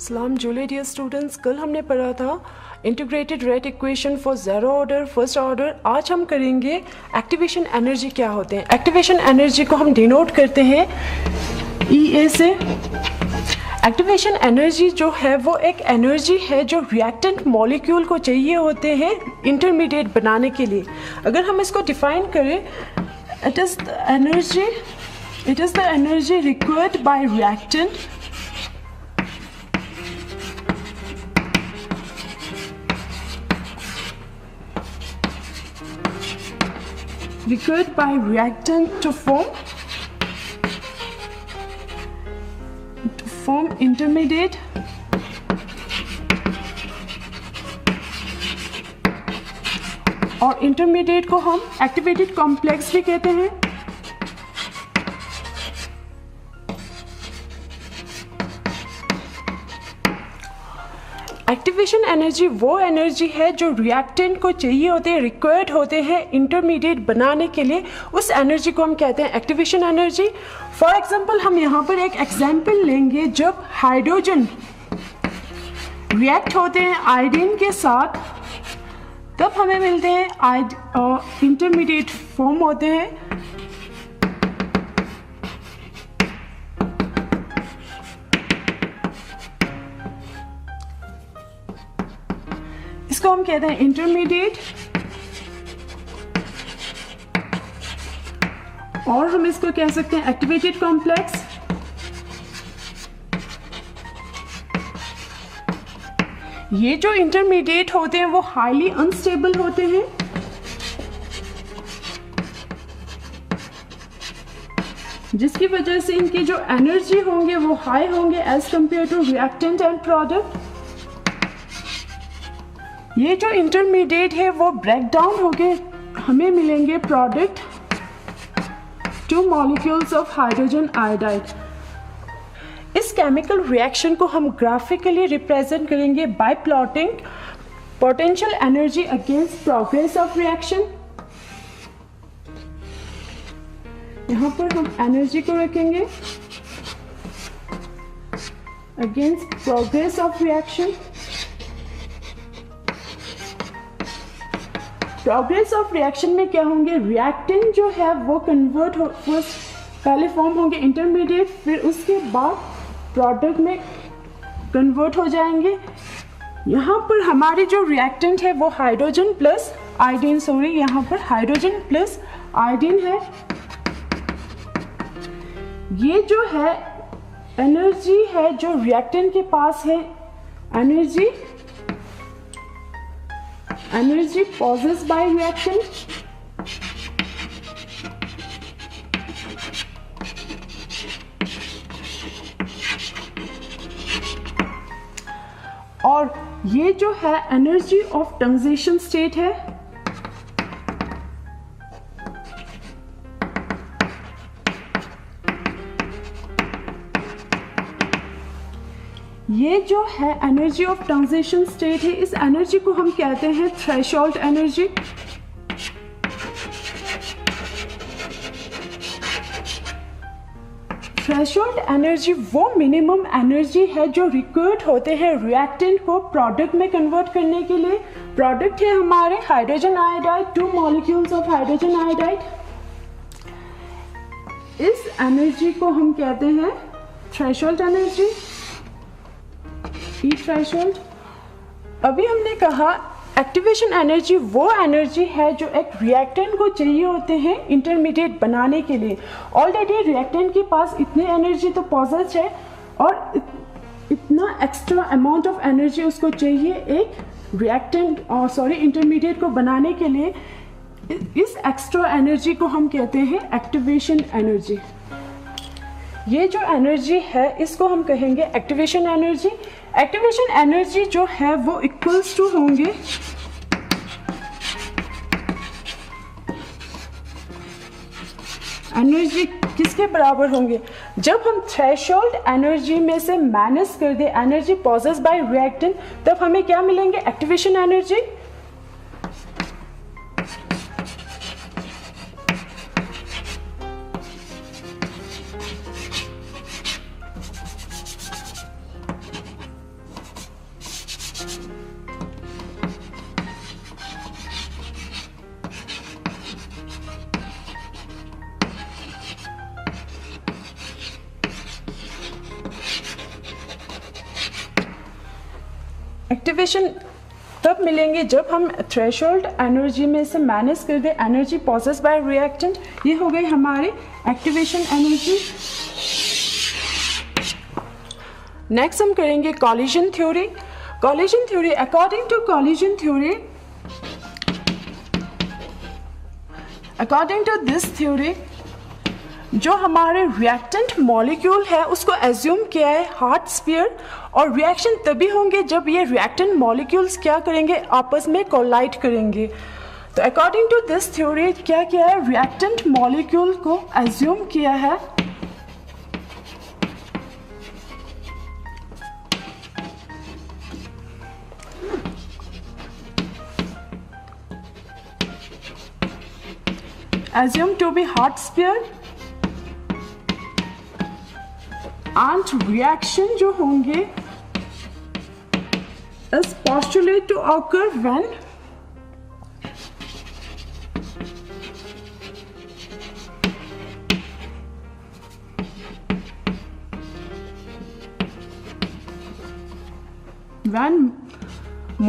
सलाम जुले dear students, कल हमने पढ़ा था integrated rate equation for zero order first order. आज हम करेंगे एक्टिवेशन एनर्जी क्या होते हैं। एक्टिवेशन एनर्जी को हम डिनोट करते हैं EA से। एक्टिवेशन एनर्जी जो है वो एक एनर्जी है जो रिएक्टेंट मॉलिक्यूल को चाहिए होते हैं इंटरमीडिएट बनाने के लिए। अगर हम इसको डिफाइन करें, it is the energy required by reactant to form intermediate और इंटरमीडिएट को हम एक्टिवेटेड कॉम्प्लेक्स भी कहते हैं। एक्टिवेशन एनर्जी वो एनर्जी है जो रिएक्टेंट को चाहिए होते हैं, रिक्वायर्ड होते हैं इंटरमीडिएट बनाने के लिए। उस एनर्जी को हम कहते हैं एक्टिवेशन एनर्जी। फॉर एग्जांपल हम यहाँ पर एक एग्जांपल लेंगे, जब हाइड्रोजन रिएक्ट होते हैं आयोडीन के साथ तब हमें मिलते हैं इंटरमीडिएट फॉर्म होते हैं। इसको हम कहते हैं इंटरमीडिएट, और हम इसको कह सकते हैं एक्टिवेटेड कॉम्प्लेक्स। ये जो इंटरमीडिएट होते हैं वो हाईली अनस्टेबल होते हैं, जिसकी वजह से इनकी जो एनर्जी होंगे वो हाई होंगे as compare to reactant and product. ये जो इंटरमीडिएट है वो ब्रेक डाउन होके हमें मिलेंगे product 2 molecules of hydrogen iodide. इस केमिकल रिएक्शन को हम ग्राफिकली रिप्रेजेंट करेंगे bye plotting potential energy against progress of reaction. यहाँ पर हम एनर्जी को रखेंगे against progress of reaction. Progress of reaction में क्या होंगे, रिएक्टेंट जो है वो कन्वर्ट हो, पहले फॉर्म होंगे इंटरमीडिएट, फिर उसके बाद प्रोडक्ट में कन्वर्ट हो जाएंगे। यहाँ पर हमारी जो रिएक्टेंट है वो हाइड्रोजन प्लस आयोडीन, यहाँ पर हाइड्रोजन प्लस आयोडीन है। ये जो है एनर्जी है जो रिएक्टेंट के पास है, energy possessed by reaction। और ये जो है एनर्जी ऑफ ट्रांजिशन स्टेट है। ये जो है एनर्जी ऑफ ट्रांजिशन स्टेट है, इस एनर्जी को हम कहते हैं थ्रेशोल्ड एनर्जी। थ्रेशोल्ड एनर्जी वो मिनिमम एनर्जी है जो रिक्वायर्ड होते हैं रिएक्टेंट को प्रोडक्ट में कन्वर्ट करने के लिए। प्रोडक्ट है हमारे hydrogen iodide, 2 molecules of hydrogen iodide. इस एनर्जी को हम कहते हैं थ्रेशोल्ड एनर्जी, ई थ्रेशोल्ड। अभी हमने कहा एक्टिवेशन एनर्जी वो एनर्जी है जो एक रिएक्टेंट को चाहिए होते हैं इंटरमीडिएट बनाने के लिए। ऑलरेडी रिएक्टेंट के पास इतनी एनर्जी तो पॉजेस है और इतना एक्स्ट्रा अमाउंट ऑफ एनर्जी उसको चाहिए एक इंटरमीडिएट को बनाने के लिए। इस एक्स्ट्रा एनर्जी को हम कहते हैं एक्टिवेशन एनर्जी। ये जो एनर्जी है इसको हम कहेंगे एक्टिवेशन एनर्जी। एक्टिवेशन एनर्जी जो है वो इक्वल्स टू होंगे एनर्जी किसके बराबर होंगे, जब हम थ्रेशोल्ड एनर्जी में से माइनस कर दे एनर्जी पॉजेस्ड बाय रिएक्टेंट, तब हमें क्या मिलेंगे, एक्टिवेशन एनर्जी। एक्टिवेशन तब मिलेंगे जब हम थ्रेशोल्ड एनर्जी में से माइनस कर दें एनर्जी पॉसेस बाय रिएक्टेंट। ये हो गई हमारी एक्टिवेशन एनर्जी। नेक्स्ट हम करेंगे collision theory. Collision theory, according to collision theory, according to this theory, जो हमारे रिएक्टेंट मॉलिक्यूल है उसको एज्यूम किया है हार्ट स्फीयर, और रिएक्शन तभी होंगे जब ये रिएक्टेंट मॉलिक्यूल्स क्या करेंगे, आपस में कोलाइड करेंगे। तो अकॉर्डिंग टू दिस थ्योरी क्या किया है, रिएक्टेंट मॉलिक्यूल को एज्यूम किया है assumed to be hot sphere and reaction जो होंगे is postulated to occur when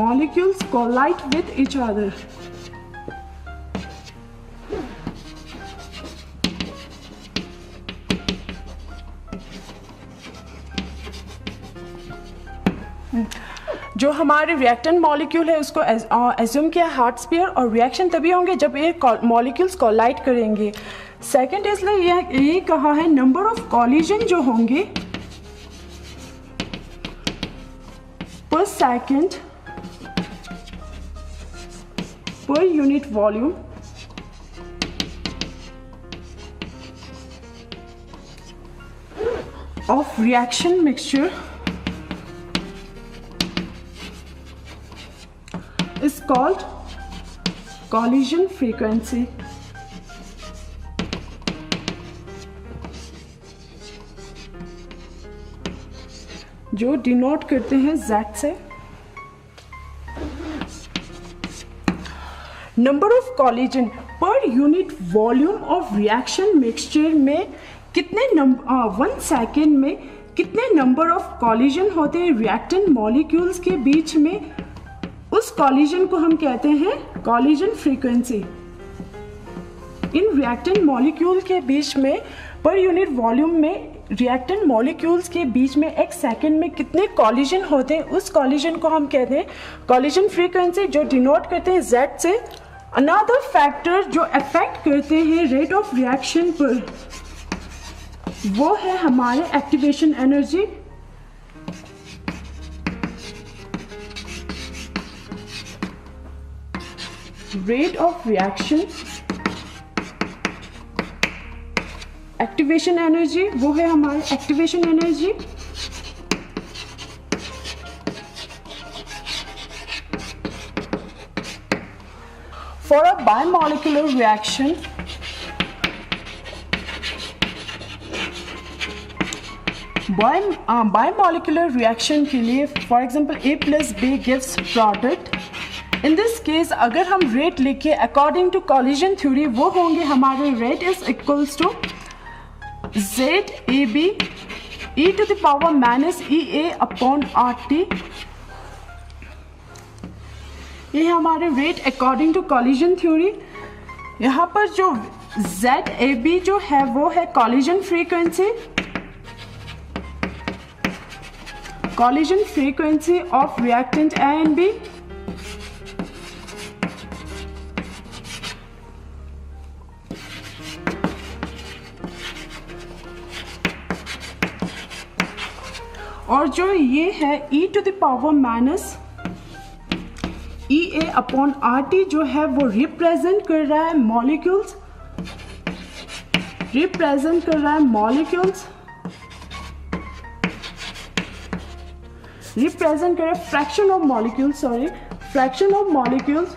molecules collide with each other. जो हमारे रिएक्टेंट मॉलिक्यूल है उसको एज्यूम किया हार्ट स्फीयर, और रिएक्शन तभी होंगे जब ये मॉलिक्यूल्स कोलाइड करेंगे। सेकंड इसलिए ये कहा है नंबर ऑफ कॉलिजन जो होंगे पर second per unit volume of reaction mixture is called collision frequency. जो डिनोट करते हैं Z से। Number of collision per unit volume of reaction mixture में कितने 1 सेकेंड में कितने नंबर ऑफ कॉलिजन होते हैं रिएक्टेंट मॉलिक्यूल्स के बीच में, उस कॉलिजन को हम कहते हैं collision frequency. In reactant molecule के बीच में पर यूनिट वॉल्यूम में रिएक्टेंट मॉलिक्यूल्स के बीच में एक सेकेंड में कितने कॉलिजन होते हैं, उस कॉलिजन को हम कहते हैं कॉलिजन फ्रीक्वेंसी, जो डिनोट करते हैं Z से। अनदर फैक्टर जो अफेक्ट करते हैं रेट ऑफ रिएक्शन पर, वो है हमारे activation energy. Rate of reaction, activation energy, वो है हमारी activation energy. For a biomolecular reaction, biomolecular reaction के लिए for example A + B gives product. In this case अगर हम रेट लिखे अकॉर्डिंग टू कॉलिजन थ्योरी, वो होंगे हमारे rate is equals to ZAB e⁻ EA upon RT। ये हमारे rate according to collision theory. यहाँ पर जो ZAB जो है वो है collision frequency, collision frequency of reactant A and B। और जो ये है e⁻ EA अपॉन RT जो है वो रिप्रेजेंट कर रहा है मॉलिक्यूल्स, रिप्रेजेंट कर रहा है मॉलिक्यूल्स, रिप्रेजेंट कर रहा है fraction of molecules, sorry fraction of molecules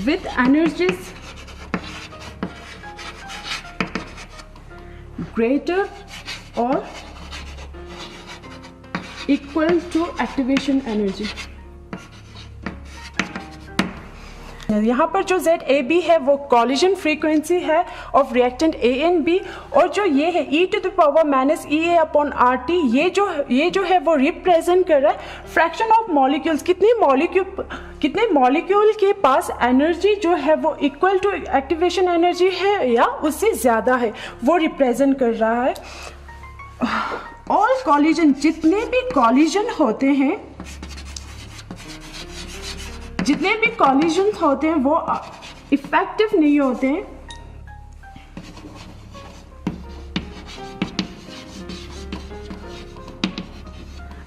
with energies greater or equal to activation energy। हैं। यहाँ पर जो ZAB है वो कॉलिजन फ्रीक्वेंसी है of reactant A and B, और जो ये है e⁻⁻ ये जो है वो रिप्रेजेंट कर रहा है फ्रैक्शन ऑफ मॉलिक्यूल्स, कितने मॉलिक्यूल के पास एनर्जी जो है वो इक्वल टू एक्टिवेशन एनर्जी है या उससे ज़्यादा है, वो रिप्रेजेंट कर रहा है। ऑल कॉलिजन, जितने भी कॉलिजन होते हैं वो इफेक्टिव नहीं होते हैं।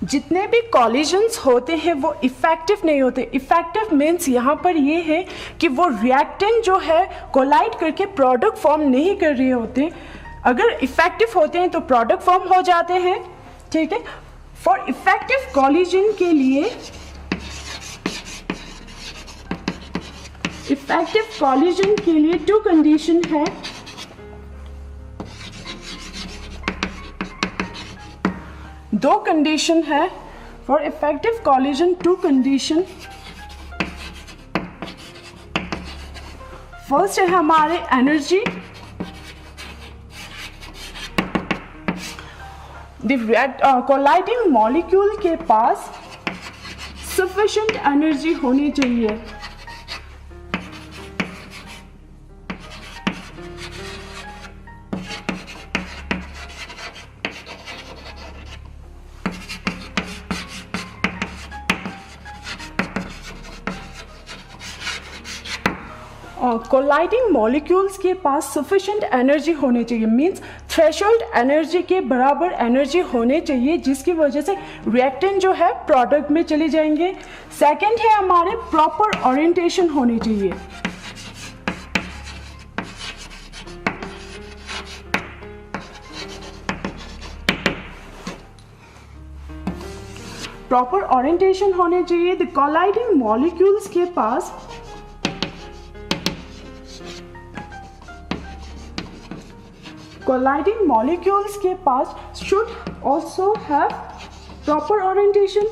जितने भी कॉलिजन्स होते हैं वो इफेक्टिव नहीं होते। इफेक्टिव मीन्स यहाँ पर ये है कि वो रिएक्टेंट जो है कोलाइड करके प्रोडक्ट फॉर्म नहीं कर रहे होते। अगर इफेक्टिव होते हैं तो प्रोडक्ट फॉर्म हो जाते हैं, ठीक है। फॉर इफेक्टिव कॉलिजन के लिए टू कंडीशन है। दो कंडीशन है for effective collision, two condition. First है हमारे एनर्जी, कोलाइडिंग मॉलिक्यूल के पास सफिशिएंट एनर्जी होनी चाहिए। कोलाइडिंग मॉलिक्यूल्स के पास सफिशिएंट एनर्जी होनी चाहिए, मींस थ्रेशोल्ड एनर्जी के बराबर एनर्जी होने चाहिए, जिसकी वजह से रिएक्टेंट जो है प्रोडक्ट में चले जाएंगे। सेकंड है हमारे प्रॉपर ओरिएंटेशन होनी चाहिए। प्रॉपर ओरिएंटेशन होने चाहिए। द कोलाइडिंग मॉलिक्यूल्स के पास should also have proper orientation।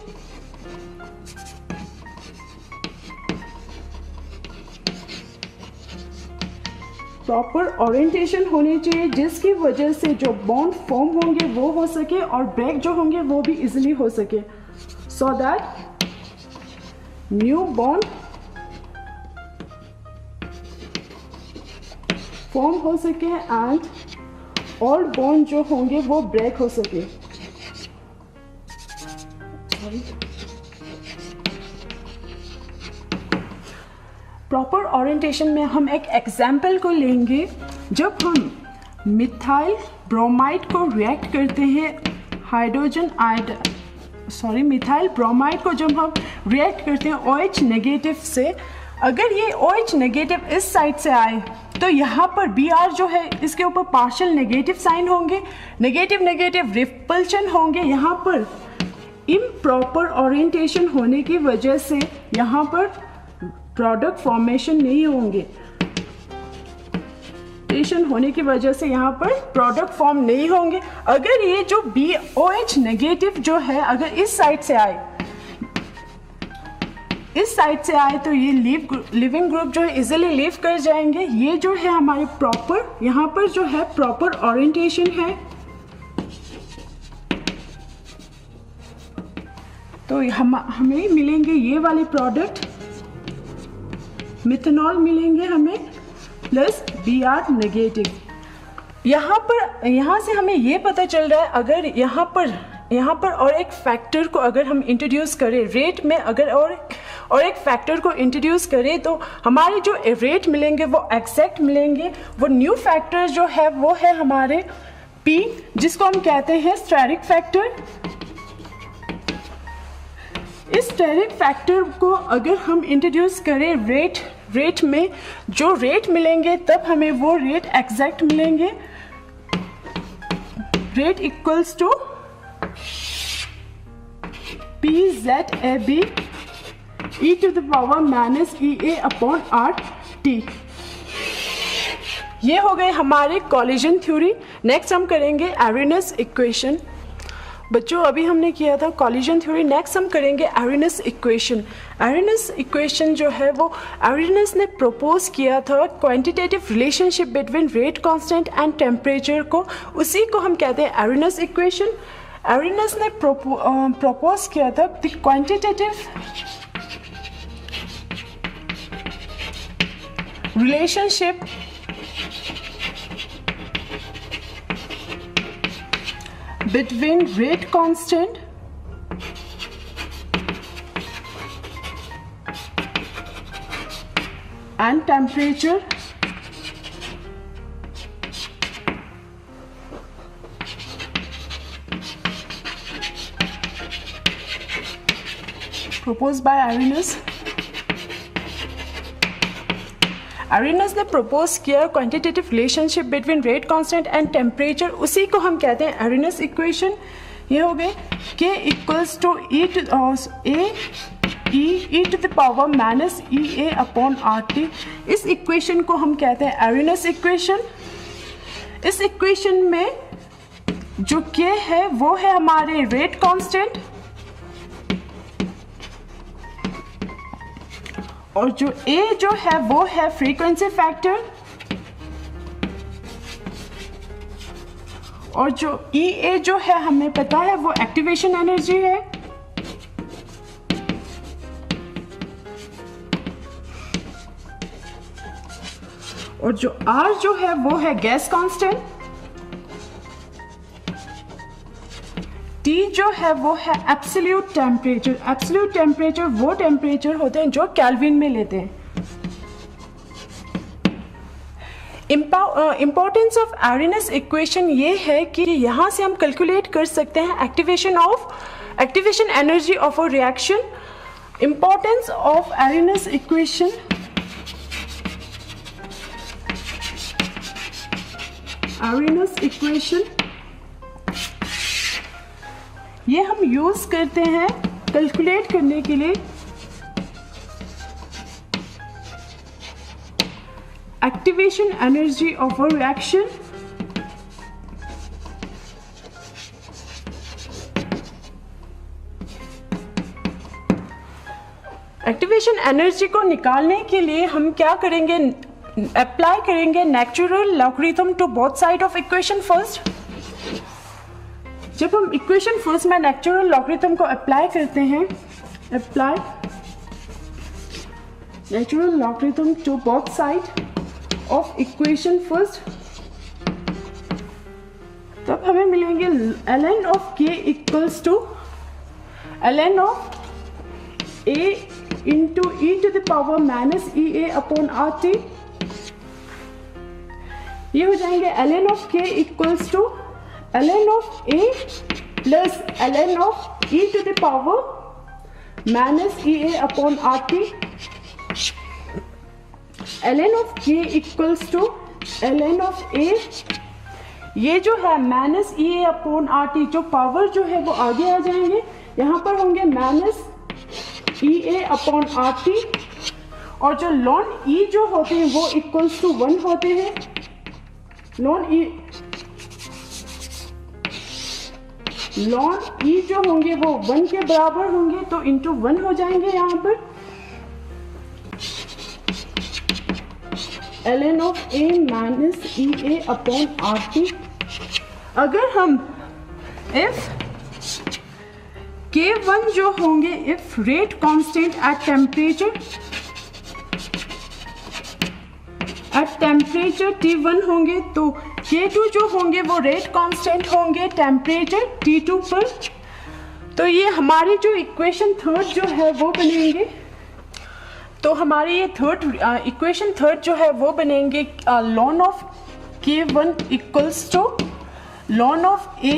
Proper orientation होनी चाहिए, जिसकी वजह से जो बॉन्ड फॉर्म होंगे वो हो सके और ब्रेक जो होंगे वो भी इजीली हो सके, so that new bond form हो सके एंड ओल्ड बॉन्ड जो होंगे वो ब्रेक हो सके। प्रॉपर ओरिएंटेशन में हम एक एग्जाम्पल को लेंगे। जब हम मिथाइल ब्रोमाइड को रिएक्ट करते हैं मिथाइल ब्रोमाइड को जब हम रिएक्ट करते हैं OH नेगेटिव से, अगर ये OH नेगेटिव इस साइड से आए तो यहाँ पर Br जो है इसके ऊपर पार्शियल नेगेटिव साइन होंगे, नेगेटिव रिपल्शन होंगे। यहाँ पर इम्प्रॉपर ओरिएंटेशन होने की वजह से यहाँ पर प्रोडक्ट फॉर्मेशन नहीं होंगे। होने की वजह से यहाँ पर प्रोडक्ट फॉर्म नहीं होंगे। अगर ये जो BOH नेगेटिव जो है अगर इस साइड से आए तो ये लिविंग ग्रुप जो है इजीली लीव कर जाएंगे। ये जो है हमारे प्रॉपर यहाँ पर जो है प्रॉपर ओरिएंटेशन है। तो हमें मिलेंगे ये वाले प्रोडक्ट, मिथेनॉल मिलेंगे हमें प्लस Br नेगेटिव। यहाँ से हमें ये पता चल रहा है अगर यहाँ पर और एक फैक्टर को अगर हम इंट्रोड्यूस करें रेट में, अगर और एक फैक्टर को इंट्रोड्यूस करें तो हमारे जो रेट मिलेंगे वो एग्जैक्ट मिलेंगे। वो न्यू फैक्टर जो है वो है हमारे P, जिसको हम कहते हैं स्टेरिक फैक्टर। इस स्टेरिक फैक्टर को अगर हम इंट्रोड्यूस करें रेट में, जो रेट मिलेंगे तब हमें वो रेट एग्जैक्ट मिलेंगे। Rate equals to PZAB e⁻⁻ ये हो गए हमारे कॉलिजन थ्योरी। नेक्स्ट हम करेंगे एरिनस इक्वेशन। बच्चों अभी हमने किया था कॉलिजन थ्योरी, नेक्स्ट हम करेंगे आर्रहीनियस इक्वेशन। आर्रहीनियस इक्वेशन जो है वो आर्रहीनियस ने प्रपोज किया था quantitative relationship between rate constant and temperature को, उसी को हम कहते हैं आर्रहीनियस इक्वेशन। आर्रहीनियस ने प्रपोज किया था the quantitative relationship between rate constant and temperature proposed by Arrhenius। आर्रहीनियस ने प्रपोज किया quantitative relationship between rate constant and temperature, उसी को हम कहते हैं आर्रहीनियस इक्वेशन। ये हो गए K equals to e to the power minus EA upon RT। इस इक्वेशन को हम कहते हैं आर्रहीनियस इक्वेशन। इस इक्वेशन में जो K है वो है हमारे रेट कांस्टेंट और जो A जो है वो है फ्रीक्वेंसी फैक्टर और जो EA जो है हमें पता है वो एक्टिवेशन एनर्जी है और जो R जो है वो है गैस कांस्टेंट। T जो है वो है एब्सोल्यूट टेम्परेचर। एब्सोल्यूट टेम्परेचर वो टेम्परेचर होते हैं जो केल्विन में लेते हैं। इंपॉर्टेंस ऑफ आर्रहीनियस इक्वेशन ये है कि यहाँ से हम कैलकुलेट कर सकते हैं activation energy of a reaction. Importance of Arrhenius equation ये हम यूज करते हैं कैलकुलेट करने के लिए activation energy of a reaction. Activation energy को निकालने के लिए हम क्या करेंगे, अप्लाई करेंगे natural logarithm to both side of equation first. जब हम इक्वेशन फर्स्ट में नेचुरल लॉगरिथम को अप्लाई करते हैं, apply natural logarithm to both side of equation first, तब हमें मिलेंगे ln of k equals to ln of a into e to the power minus EA upon RT। ये हो जाएंगे ln of k equals to ln of A plus ln of e to the power minus EA upon RT। ln of k equals to ln of A, ये जो है minus EA upon RT, जो power जो है वो आगे आ जाएंगे, यहाँ पर होंगे माइनस EA अपॉन RT और जो ln E जो होते हैं वो इक्वल्स टू 1 होते हैं। ln E जो होंगे वो 1 के बराबर होंगे तो इंटू 1 हो जाएंगे यहाँ पर। ln of A minus EA upon RT। अगर हम if K1 जो होंगे if rate constant at temperature T1 होंगे तो K2 जो होंगे वो रेट कांस्टेंट होंगे टेम्परेचर T2 पर। तो ये हमारी जो इक्वेशन थर्ड जो है वो बनेंगे, तो हमारी ये इक्वेशन थर्ड जो है वो बनेंगे ln of K1 equals to ln of A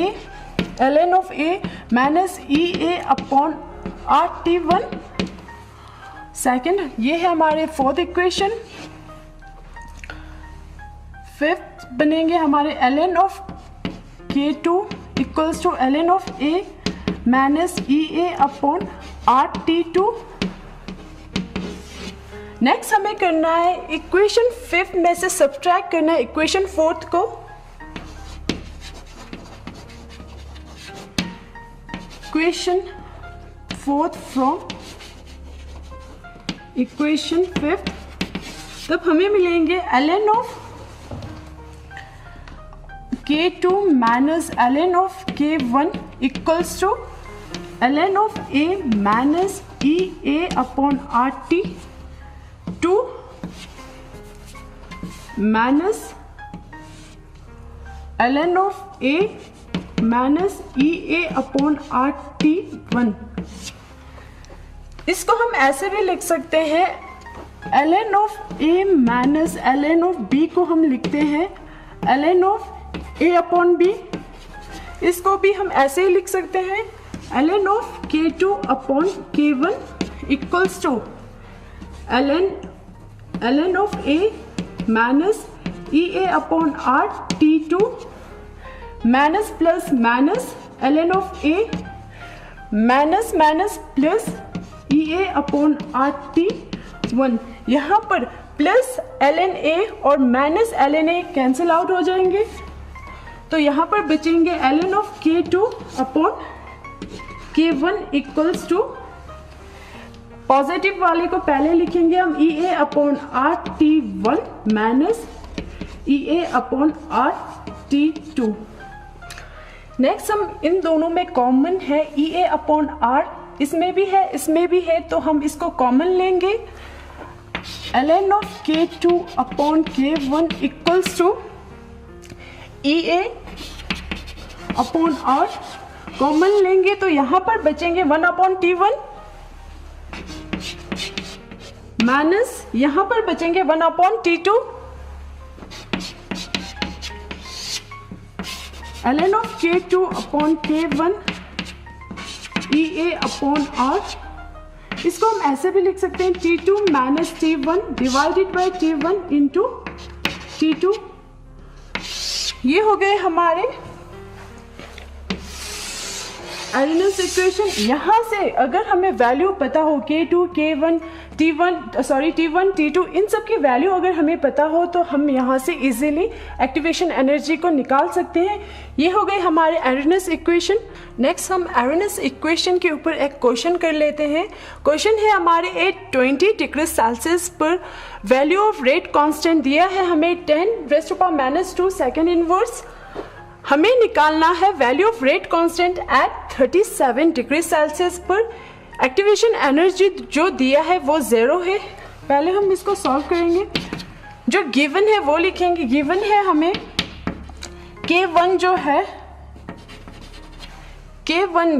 ln of A minus EA upon RT1। Second, ये है हमारे फोर्थ इक्वेशन। फिफ्थ बनेंगे हमारे ln of K2 equals to ln of A minus EA upon RT2। Next हमें करना है equation fifth में से सब्ट्रैक्ट करना है इक्वेशन फोर्थ को। Equation fourth from equation fifth, तब हमें मिलेंगे ln of K2 minus ln of K1 equals to ln of A minus EA upon RT 2 minus ln of A minus EA upon RT 1। इसको हम ऐसे भी लिख सकते हैं, ln of A minus ln of B को हम लिखते हैं ln of A upon B। इसको भी हम ऐसे ही लिख सकते हैं, ln of K2 upon K1 equals to ln of A minus EA upon R T2 minus plus minus ln of A minus minus plus EA upon RT1। यहाँ पर plus ln A और minus ln A cancel out हो जाएंगे, तो यहाँ पर बचेंगे ln of K2 upon K1 equals to, positive वाले को पहले लिखेंगे हम EA upon RT1 minus EA upon RT2। Next हम इन दोनों में कॉमन है EA अपॉन R, इसमें भी है इसमें भी है, तो हम इसको कॉमन लेंगे, ln of K2 upon K1 equals to EA upon R common लेंगे, तो यहाँ पर बचेंगे 1 अपॉन T1 माइनस यहाँ पर बचेंगे 1 upon T2 ln of K2 upon K1 EA upon R। इसको हम ऐसे भी लिख सकते हैं, T2 minus T1 divided by T1 into T2। ये हो गए हमारे आर्डिनल इक्वेशन। यहाँ से अगर हमें वैल्यू पता हो K2 K1 T1 T2 इन सब की वैल्यू अगर हमें पता हो तो हम यहाँ से इजीली एक्टिवेशन एनर्जी को निकाल सकते हैं। ये हो गए हमारे आर्डिनल इक्वेशन। नेक्स्ट हम आर्डिनल इक्वेशन के ऊपर एक क्वेश्चन कर लेते हैं। क्वेश्चन है हमारे 20 डिग्री सेल्सियस पर वैल्यू ऑफ रेट कांस्टेंट दिया है हमें 10⁻⁻2 सेकेंड इनवर्स। हमें निकालना है value of rate constant eight 37 degree Celsius पर। एक्टिवेशन एनर्जी जो दिया है वो 0 है। पहले हम इसको सॉल्व करेंगे, जो गिवन है वो लिखेंगे। गिवन है हमें K1 जो है K1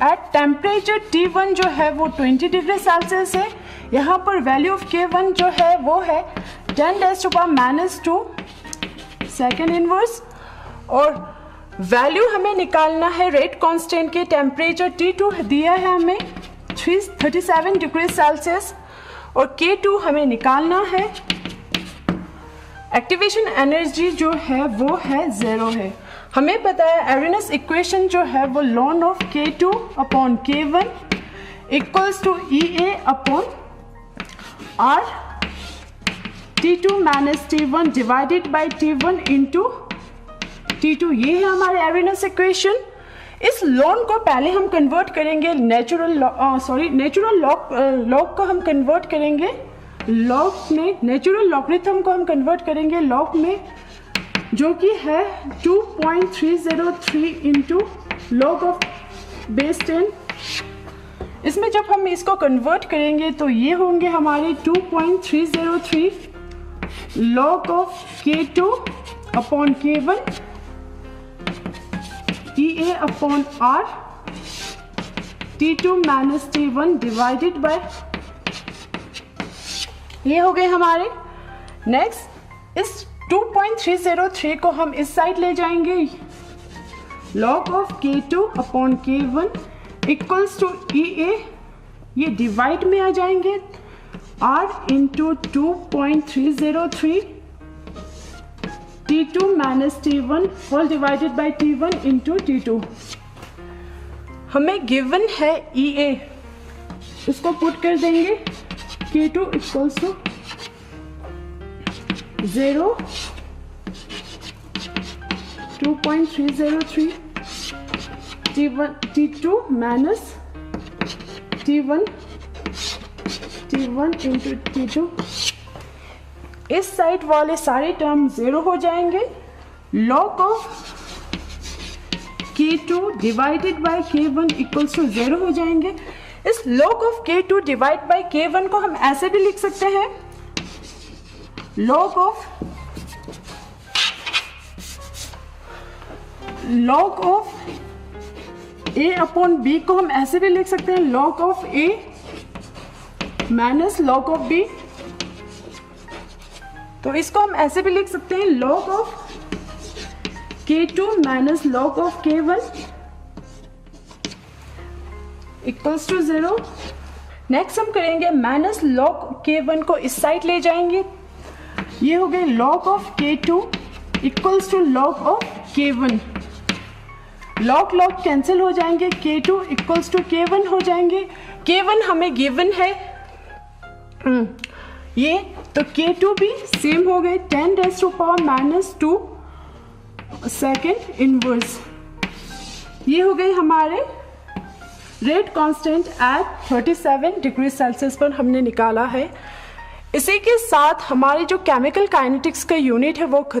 एट टेम्परेचर T1 जो है वो 20 डिग्री सेल्सियस है। यहाँ पर वैल्यू ऑफ K1 जो है वो है 10⁻⁻2 सेकेंड इनवर्स, और वैल्यू हमें निकालना है रेट कांस्टेंट के टेम्परेचर T2 दिया है हमें 37 डिग्री सेल्सियस, और K2 हमें निकालना है। एक्टिवेशन एनर्जी जो है वो है 0 है। हमें पता है आर्डिनल इक्वेशन जो है वो ln of K2 upon K1 equals to EA upon R T2 minus T1 divided by T1 into T2। ये है हमारे आर्डिनल इक्वेशन। इस लॉग को पहले हम कन्वर्ट करेंगे नेचुरल लॉग को हम कन्वर्ट करेंगे लॉग में, नेचुरल लॉगरिथम को हम कन्वर्ट करेंगे लॉग में, जो कि है 2.303 इंटू लॉग ऑफ बेस 10। इसमें जब हम इसको कन्वर्ट करेंगे तो ये होंगे हमारे 2.303 log of K2 upon K1 EA upon R T2 minus T1 divided by, ये हो गए हमारे। नेक्स्ट इस 2.303 को हम इस साइड ले जाएंगे, log of K2 upon K1 equals to EA, ये डिवाइड में आ जाएंगे R into 2.303 T2 minus T1 whole divided by T1 into T2। हमें गिवन है EA, इसको पुट कर देंगे K2 equals to 0 2.303 T2 minus T1 into T2। इस साइड वाले सारे टर्म 0 हो जाएंगे। Log of K2 divided by K1 equals to 0 हो जाएंगे। इस log of K2 divide by K1 को हम ऐसे भी लिख सकते हैं, log of A upon B को हम ऐसे भी लिख सकते हैं, log of A minus log of B। तो इसको हम ऐसे भी लिख सकते हैं, log of K2 minus log of K1 equals to 0। Next हम करेंगे माइनस log K1 को इस साइड ले जाएंगे, ये हो गए log of K2 equals to log of K1। log cancel हो जाएंगे, K2 इक्वल्स टू K1 हो जाएंगे। K1 हमें गिवन है ये, तो K2 भी सेम हो गए 10⁻⁻² सेकेंड इनवर्स। ये हो गए हमारे rate constant eight 37 degree Celsius पर हमने निकाला है। इसी के साथ हमारी जो केमिकल काइनेटिक्स का यूनिट है वो खत्म।